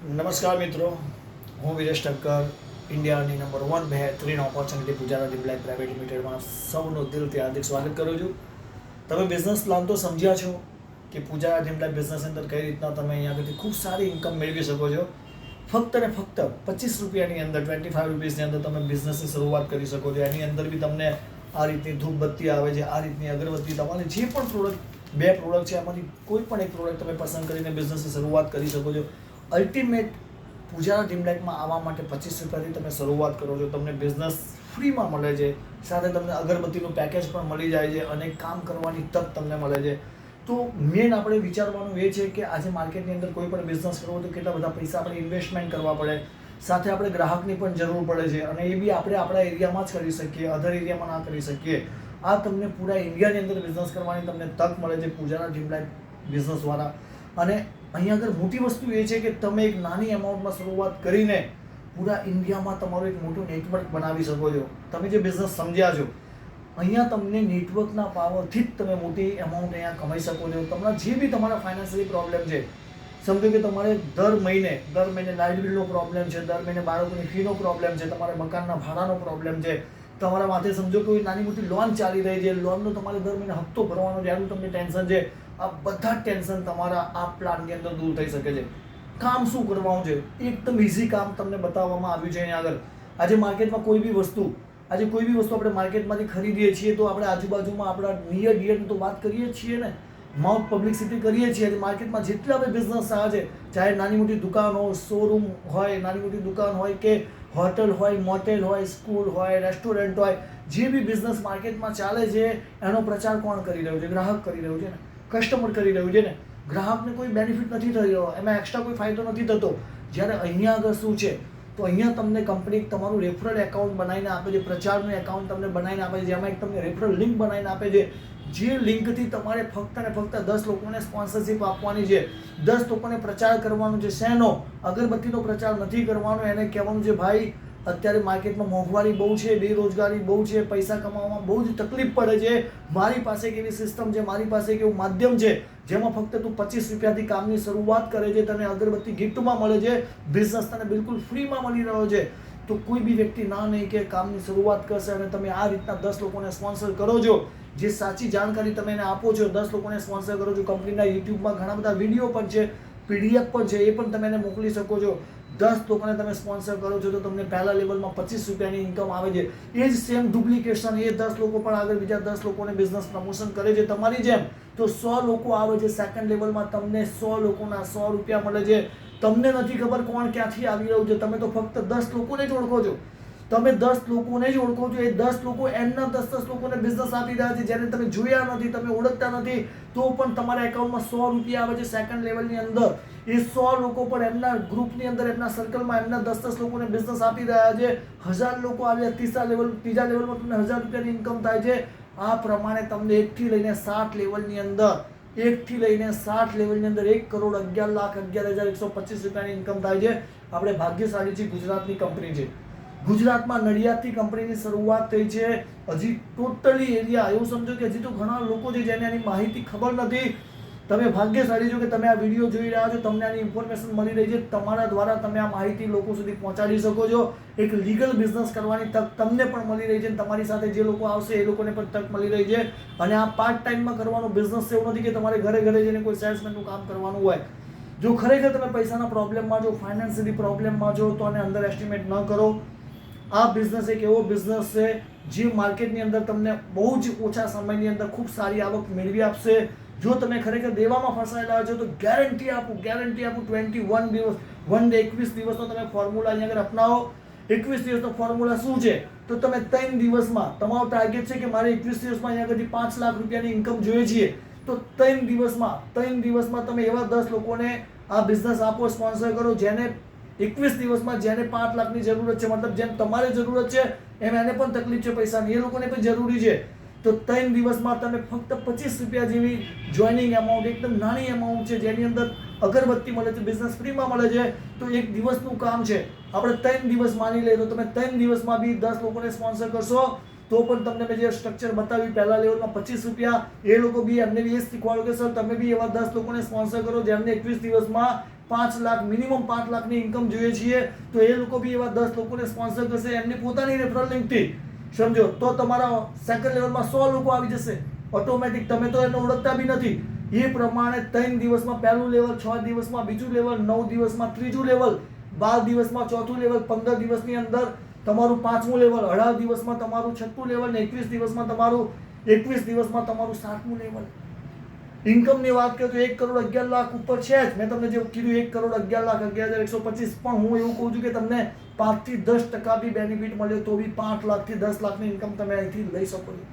નમસ્કાર મિત્રો, હું વિરેશ ઠક્કર, ઇન્ડિયાની નંબર 1 બેહતરીન ઓપોર્ચ્યુનિટી પૂજારા ડિમ્પલાઇટ પ્રાઇવેટ લિમિટેડમાં સૌનું દિલથી હાર્દિક સ્વાગત કરું છું. તમે બિઝનેસ પ્લાન તો સમજ્યા છો કે પૂજારા ડિમ્પલાઇટ બિઝનેસની અંદર કઈ રીતના તમે અહીંયા આગળથી ખૂબ સારી ઇન્કમ મેળવી શકો છો. ફક્ત ને ફક્ત 25 રૂપિયાની અંદર, 25 રૂપીસની અંદર તમે બિઝનેસની શરૂઆત કરી શકો છો. એની અંદર બી તમને આ રીતની ધૂપબત્તી આવે છે, આ રીતની અગરબત્તી, તમારે જે પણ બે પ્રોડક્ટ છે એમાંથી કોઈ પણ એક પ્રોડક્ટ તમે પસંદ કરીને બિઝનેસની શરૂઆત કરી શકો છો. અલ્ટિમેટ પૂજારા ડિમ્પલાઇટમાં આવવા માટે 25 રૂપિયાથી તમે શરૂઆત કરો છો. તમને બિઝનેસ ફ્રીમાં મળે છે, સાથે તમને અગરબત્તીનું પેકેજ પણ મળી જાય છે અને કામ કરવાની તક તમને મળે છે. તો મેન આપણે વિચારવાનું એ છે કે આજે માર્કેટની અંદર કોઈ પણ બિઝનેસ કરવો તો કેટલા બધા પૈસા આપણે ઇન્વેસ્ટમેન્ટ કરવા પડે, સાથે આપણે ગ્રાહકની પણ જરૂર પડે છે અને એ બી આપણે આપણા એરિયામાં જ કરી શકીએ, અધર એરિયામાં ના કરી શકીએ. આ તમને પૂરા ઇન્ડિયાની અંદર બિઝનેસ કરવાની તમને તક મળે છે પૂજારા ડિમ્પલાઇટ બિઝનેસ દ્વારા. અને અહીંયા આગળ મોટી વસ્તુ એ છે કે તમે એક નાની અમાઉન્ટમાં શરૂઆત કરીને પૂરા ઇન્ડિયામાં તમારું એક મોટું નેટવર્ક બનાવી શકો છો. તમે જે બિઝનેસ સમજ્યા છો, અહીંયા તમને નેટવર્કના પાવરથી જ તમે મોટી અમાઉન્ટ અહીંયા કમાઈ શકો છો. તમારા જે બી તમારા ફાઇનાન્શિયલી પ્રોબ્લેમ છે, સમજો કે તમારે દર મહિને લાઇટ બિલનો પ્રોબ્લેમ છે, દર મહિને બાળકોની ફીનો પ્રોબ્લેમ છે, તમારે મકાનના ભાડાનો પ્રોબ્લેમ છે, તમારા માથે સમજો કોઈ નાની મોટી લોન ચાલી રહી છે, લોનનો તમારે દર મહિને હપ્તો ભરવાનો છે, એનું તમને ટેન્શન છે. આ બધા ટેન્શન તમારા આ પ્લાનની અંદર દૂર થઈ શકે છે. કામ શું કરવાનું છે, એકદમ ઇઝી કામ તમને બતાવવામાં આવ્યું છે અહીંયા આગળ. આજે માર્કેટમાં કોઈ બી વસ્તુ આપણે માર્કેટમાંથી ખરીદીએ છીએ તો આપણે આજુબાજુમાં આપણા નિયર ડિયરની તો વાત કરીએ જ છીએ ને, માઉથ પબ્લિસિટી કરીએ છીએ. માર્કેટમાં જેટલા બી બિઝનેસ આવે છે, ચાહે નાની મોટી દુકાન હોય, શોરૂમ હોય, નાની મોટી દુકાન હોય કે હોટલ હોય, મોટેલ હોય, સ્કૂલ હોય, રેસ્ટોરન્ટ હોય, જે બી બિઝનેસ માર્કેટમાં ચાલે છે એનો પ્રચાર કોણ કરી રહ્યું છે? ગ્રાહક કરી રહ્યું છે ને, કસ્ટમર કરી રહ્યું છે ને. ગ્રાહકને કોઈ બેનિફિટ નથી થઈ રહ્યો, એમાં એક્સ્ટ્રા કોઈ ફાયદો નથી થતો. જ્યારે અહીંયા આગળ શું છે, તો અહીંયા તમને કંપની તમારું રેફરલ એકાઉન્ટ બનાવીને આપે છે, પ્રચારનું એકાઉન્ટ તમને બનાવીને આપે છે, જેમાં એક તમને રેફરલ લિંક બનાવીને આપે છે. જે લિંકથી તમારે ફક્ત ને ફક્ત 10 લોકોને સ્પોન્સરશિપ આપવાની છે, 10 લોકોને પ્રચાર કરવાનો છે. શેનો? અગરબત્તીનો પ્રચાર નથી કરવાનો. એને કહેવાનું છે, ભાઈ અત્યારે માર્કેટમાં મોંઘવારી બહુ છે, બેરોજગારી બહુ છે, પૈસા કમાવામાં બહુ જ તકલીફ પડે છે. મારી પાસે એક એવી સિસ્ટમ છે, મારી પાસે એક એવું માધ્યમ છે જેમાં ફક્ત તું 25 રૂપિયાથી કામની શરૂઆત કરે છે, તને અગરબત્તી ગિફ્ટમાં મળે છે, બિઝનેસ તને બિલકુલ ફ્રીમાં મળી રહ્યો છે. તો કોઈ બી વ્યક્તિ ના નહીં કે કામની શરૂઆત કરશે અને તમે આ રીતના 10 લોકોને સ્પોન્સર કરો છો. જે સાચી જાણકારી તમે એને આપો છો, 10 લોકોને સ્પોન્સર કરો છો. કંપનીના યુટ્યુબમાં ઘણા બધા વિડીયો પણ છે, PDF પણ છે, એ પણ તમે એને મોકલી શકો છો. 10 લોકોને તમે સ્પોન્સર કરો છો તો તમને પહેલા લેવલમાં 25 રૂપિયાની ઇન્કમ આવે છે. એ જ સેમ ડુપ્લિકેશન એ 10 લોકો પણ આગળ બીજા 10 લોકોને બિઝનેસ પ્રમોશન કરે છે તમારી જેમ. તો 100 લોકો આવે છે સેકન્ડ લેવલમાં, તમને 100 લોકોના 100 રૂપિયા મળે છે. તમને નથી ખબર કોણ ક્યાંથી આવી રહ્યું છે, તમે તો ફક્ત 10 લોકોને જ ઓળખો છો. તમે 10 લોકોને જ ઓળખો છો. એ 10 લોકો એમના 10 લોકોને બિઝનેસ આપી રહ્યા છે જેને તમે જોયા નથી, તમે ઓળખતા નથી, તો પણ તમારા એકાઉન્ટમાં 100 રૂપિયા આવે છે સેકન્ડ લેવલની અંદર. એ 100 લોકો પણ એમના ગ્રુપની અંદર, એમના સર્કલમાં એમના 10 લોકોને બિઝનેસ આપી રહ્યા છે. 1000 લોકો આવ્યા ત્રીજા લેવલમાં તમને 1000 રૂપિયાની ઇન્કમ થાય છે. આ પ્રમાણે તમને 1 થી લઈને 60 લેવલની અંદર 1,11,11,11,125 રૂપિયાની ઇન્કમ થાય છે. આપણે ભાગ્યશાળી છીએ, ગુજરાતની કંપની છે. ગુજરાતમાં નડિયાદથી કંપનીની શરૂઆત થઈ છે. હજી ટોટલી એરિયા એવું સમજો કે હજી તો ઘણા લોકો છે જેને આની માહિતી ખબર નથી. તમે ભાગ્યશાળી છો કે તમે આ વિડીયો જોઈ રહ્યા છો, તમને આની ઇન્ફોર્મેશન મળી રહી છે. તમારા દ્વારા તમે આ માહિતી લોકો સુધી પહોંચાડી શકો છો. એક લીગલ બિઝનેસ કરવાની તક તમને પણ મળી રહી છે. તમારી સાથે જે લોકો આવશે એ લોકોને પણ તક મળી રહી છે. અને આ પાર્ટ ટાઈમમાં કરવાનો બિઝનેસ એવું નથી કે તમારે ઘરે ઘરે જઈને કોઈ સેલ્સમેનનું કામ કરવાનું હોય. જો ખરેખર તમે પૈસાના પ્રોબ્લેમમાં છો, ફાઇનાન્શિયલી પ્રોબ્લેમમાં છો, તો આને અંડર એસ્ટિમેટ ન કરો. આ બિઝનેસ એક એવો બિઝનેસ છે જે માર્કેટની અંદર તમને બહુ જ ઓછા સમયની અંદર ખૂબ સારી આવક મેળવી આપશે. જો તમે ખરેખર દેવામાં ફસાયેલા છો તો ગેરંટી આપું 21 દિવસ, 21 દિવસનો તમે ફોર્મ્યુલા અહીંયા આગળ અપનાવો. 21 દિવસનો ફોર્મ્યુલા શું છે? તો તમે 3 દિવસમાં, તમારો ટાર્ગેટ છે કે મારે 21 દિવસમાં અહીંયા આગળથી 5 લાખ રૂપિયાની ઇન્કમ જોઈએ છીએ, તો 3 દિવસમાં તમે એવા 10 લોકોને આ બિઝનેસ આપો, સ્પોન્સર કરો, જેને 21 દિવસમાં જેને 5 લાખની જરૂરત છે, મતલબ જેમ તમારે જરૂરત છે એમ એને પણ તકલીફ છે પૈસાની, એ લોકોને પણ જરૂરી છે. તો 3 દિવસમાં તમે ફક્ત 25 રૂપિયા જેવી જોઈનિંગ અમાઉન્ટ, એકદમ નાની અમાઉન્ટ છે જેની અંદર અગરબત્તી મળે છે, બિઝનેસ ફ્રીમાં મળે છે. તો એક દિવસનું કામ છે. આપણે 3 દિવસ માની લઈએ તો તમે 3 દિવસમાં બી 10 લોકોને સ્પોન્સર કરશો તો પણ તમને મેં જે સ્ટ્રક્ચર બતાવ્યું, પહેલા લેવલમાં 25 રૂપિયા, એ લોકો બી એમને બી એ શીખવાડો કે સર તમે બી એવા 10 લોકોને સ્પોન્સર કરો જેમને 21 દિવસમાં 5 લાખ મિનિમમ 5 લાખની ઇન્કમ જોઈએ છીએ, તો એ લોકો બી એવા 10 લોકોને સ્પોન્સર કરશે એમની પોતાની રેફરલ લિંકથી, સમજો તો તમારા સેકન્ડ લેવલમાં 100 લોકો આવી જશે ઓટોમેટિક. તમે તો એને ઓળખતા બી નથી. એ પ્રમાણે 3 દિવસમાં પહેલું લેવલ, 6 દિવસમાં બીજું લેવલ, 9 દિવસમાં ત્રીજું લેવલ, 12 દિવસમાં ચોથું લેવલ, 15 દિવસની અંદર તમારું 5મું લેવલ, 18 દિવસમાં તમારું 6મું લેવલ ને 21 દિવસમાં તમારું 7મું લેવલ. ઇન્કમની વાત કરીએ તો 1 કરોડ 11 લાખ ઉપર છે જ. મેં તમને જે કીધું 1 કરોડ 11 લાખ 11,125, પણ હું એવું કહું છું કે તમને 5 થી 10% બી બેનિફિટ મળે તો બી 5 લાખથી 10 લાખની ઇન્કમ તમે અહીંથી લઈ શકો છો.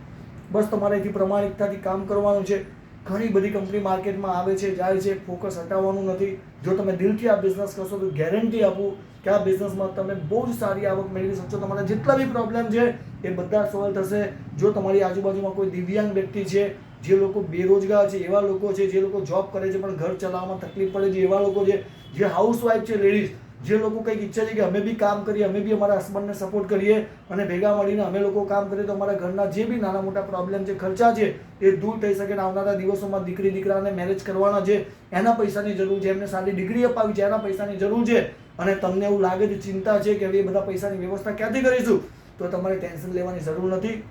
બસ તમારે અહીંથી પ્રમાણિકતાથી કામ કરવાનું છે. ઘણી બધી કંપની માર્કેટમાં આવે છે, જાય છે, ફોકસ હટાવવાનું નથી. જો તમે દિલથી આ બિઝનેસ કરશો તો ગેરંટી આપું કે આ બિઝનેસમાં તમે બહુ જ સારી આવક મેળવી શકશો. તમારા જેટલા બી પ્રોબ્લેમ છે એ બધા સોલ્વ થશે. જો તમારી આજુબાજુમાં કોઈ દિવ્યાંગ વ્યક્તિ છે, જે લોકો બેરોજગાર છે, એવા લોકો છે, જે લોકો જોબ કરે છે પણ ઘર ચલાવવામાં તકલીફ પડે છે, એવા લોકો છે, જે હાઉસવાઇફ છે લેડીઝ, જે લોકો કંઈક ઈચ્છે છે કે અમે બી કામ કરીએ, અમે બી અમારા હસબન્ડને સપોર્ટ કરીએ અને ભેગા મળીને અમે લોકો કામ કરીએ તો અમારા ઘરના જે બી નાના મોટા પ્રોબ્લેમ છે, ખર્ચા છે, એ દૂર થઈ શકે. આવનારા દિવસોમાં દીકરી દીકરાને મેરેજ કરવાના છે, એના પૈસાની જરૂર છે, એમને સારી ડિગ્રી અપાવી છે, એના પૈસાની જરૂર છે, અને તમને એવું લાગે છે, ચિંતા છે કે હવે એ બધા પૈસાની વ્યવસ્થા ક્યાંથી કરીશું, તો તમારે ટેન્શન લેવાની જરૂર નથી.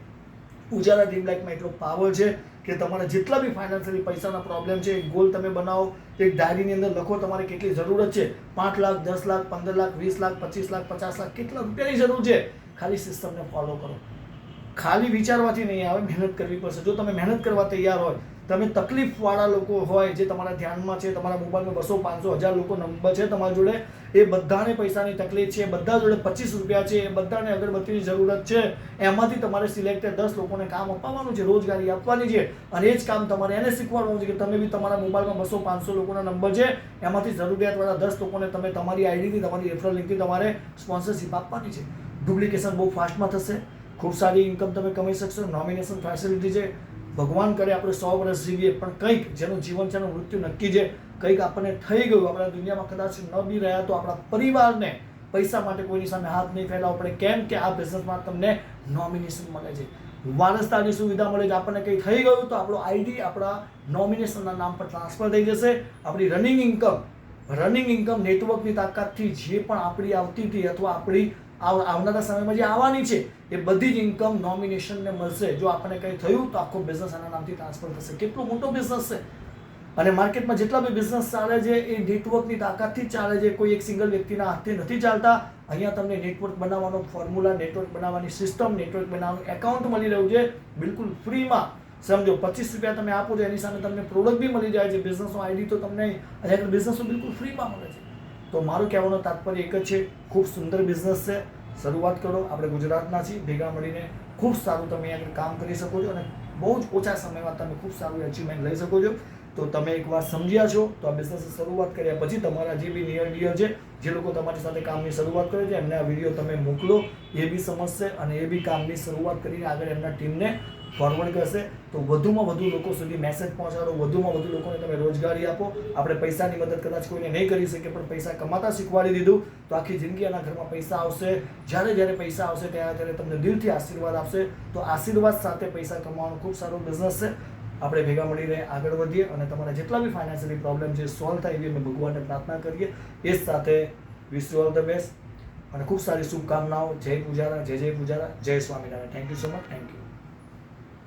ઉજાલા ડ્રીમ લાઈફમાં એટલો પાવર છે કે તમારા જેટલા બી ફાઇનાન્શિયલી પૈસાના પ્રોબ્લેમ છે, એક ગોલ તમે બનાવો, એક ડાયરીની અંદર લખો તમારે કેટલી જરૂરત છે. 5 લાખ, 10 લાખ, 15 લાખ, 20 લાખ, 25 લાખ, 50 લાખ, કેટલા રૂપિયાની જરૂર છે. ખાલી સિસ્ટમને ફોલો કરો. ખાલી વિચારવાથી નહીં આવે, મહેનત કરવી પડશે. જો તમે મહેનત કરવા તૈયાર હોય, તમે તકલીફવાળા લોકો હોય જે તમારા ધ્યાનમાં છે, તમારા મોબાઈલમાં 200, 500, 1000 લોકો નંબર છે તમારી જોડે, એ બધાને પૈસાની તકલીફ છે, બધા જોડે 25 રૂપિયા છે, એ બધાને અગરબત્તીની જરૂરત છે. એમાંથી તમારે સિલેક્ટેડ 10 લોકોને કામ અપાવવાનું છે, રોજગારી આપવાની છે, અને એ જ કામ તમારે એને શીખવાડવાનું છે કે તમે બી તમારા મોબાઈલમાં 200, 500 લોકોના નંબર છે, એમાંથી જરૂરિયાતવાળા 10 લોકોને તમે તમારી આઈડીથી, તમારી રેફરલ લિંકથી તમારે સ્પોન્સરશિપ આપવાની છે. ડુપ્લિકેશન બહુ ફાસ્ટમાં થશે, ખૂબ સારી ઇન્કમ તમે કમાઈ શકશો. નોમિનેશન ફેસિલિટી છે. ભગવાન કરે આપણે 100 વર્ષ જીવીએ, પણ કંઈક જેનું જીવન છે એનું મૃત્યુ નક્કી છે, કંઈક આપણને થઈ ગયું, આપણા દુનિયામાં કદાચ ન બી રહ્યા, તો આપણા પરિવારને પૈસા માટે કોઈની સામે હાથ નહીં ફેલાવવો પડે. કેમ કે આ બિઝનેસમાં તમને નોમિનેશન મળે છે, વારસદારની સુવિધા મળે છે. આપણને કંઈ થઈ ગયું તો આપણો આઈડી આપણા નોમિનેશનના નામ પર ટ્રાન્સફર થઈ જશે. આપણી રનિંગ ઇન્કમ નેટવર્કની તાકાતથી જે પણ આપણી આવતી હતી અથવા આપણી આવનારા સમયમાં જે આવવાની છે, એ બધી જ ઇન્કમ નોમિનેશનને મળશે. જો આપણને કંઈ થયું તો આખો બિઝનેસ આના નામથી ટ્રાન્સફર થશે. કેટલો મોટો બિઝનેસ છે. અને માર્કેટમાં જેટલા બી બિઝનેસ ચાલે છે એ નેટવર્કની તાકાતથી જ ચાલે છે. કોઈ એક સિંગલ વ્યક્તિના હાથથી નથી ચાલતા. અહીંયા તમને નેટવર્ક બનાવવાનો ફોર્મ્યુલા, નેટવર્ક બનાવવાની સિસ્ટમ, નેટવર્ક બનાવવાનું એકાઉન્ટ મળી રહ્યું છે બિલકુલ ફ્રીમાં. સમજો 25 રૂપિયા તમે આપો છો, એની સામે તમને પ્રોડક્ટ બી મળી જાય છે. બિઝનેસનો આઈડી તો તમને અહીંયા બિઝનેસ બિલકુલ ફ્રીમાં મળે છે. તો મારું કહેવાનો તાત્પર્ય એક જ છે, ખૂબ સુંદર બિઝનેસ છે. શરૂઆત કરો. આપણે ગુજરાતના છીએ, ભેગા મળીને ખૂબ સારું તમે આગળ કામ કરી શકો છો અને બહુ જ ઓછા સમયમાં તમે ખૂબ સારું અચીવમેન્ટ લઈ શકો છો. તો તમે એકવાર સમજ્યા છો તો આ બિઝનેસની શરૂઆત કર્યા પછી તમારા જે બી નિયર ડિયર છે, જે લોકો તમારી સાથે કામની શરૂઆત કરે છે, એમને આ વિડીયો તમે મોકલો, એ બી સમજશે અને એ બી કામની શરૂઆત કરીને આગળ એમના ટીમને ફોરવર્ડ કરશે. તો વધુમાં વધુ લોકો સુધી મેસેજ પહોંચાડો, વધુમાં વધુ લોકોને તમે રોજગારી આપો. આપણે પૈસાની મદદ કદાચ કોઈને નહીં કરી શકીએ, પણ પૈસા કમાતા શીખવાડી દીધું તો આખી જિંદગી એના ઘરમાં પૈસા આવશે. જ્યારે પૈસા આવશે ત્યારે તમને દિલથી આશીર્વાદ આપશે. તો આશીર્વાદ સાથે પૈસા કમાવાનો ખૂબ સારો બિઝનેસ છે. આપણે ભેગા મળીને આગળ વધીએ અને તમારા જેટલા બી ફાઇનાન્શિયલી પ્રોબ્લેમ છે સોલ્વ થાય એવી અમે ભગવાનને પ્રાર્થના કરીએ. એ જ સાથે wish you all the best અને ખૂબ સારી શુભકામનાઓ. જય પૂજારા, જય પૂજારા, જય Swaminarayan. Thank you so much. Thank you.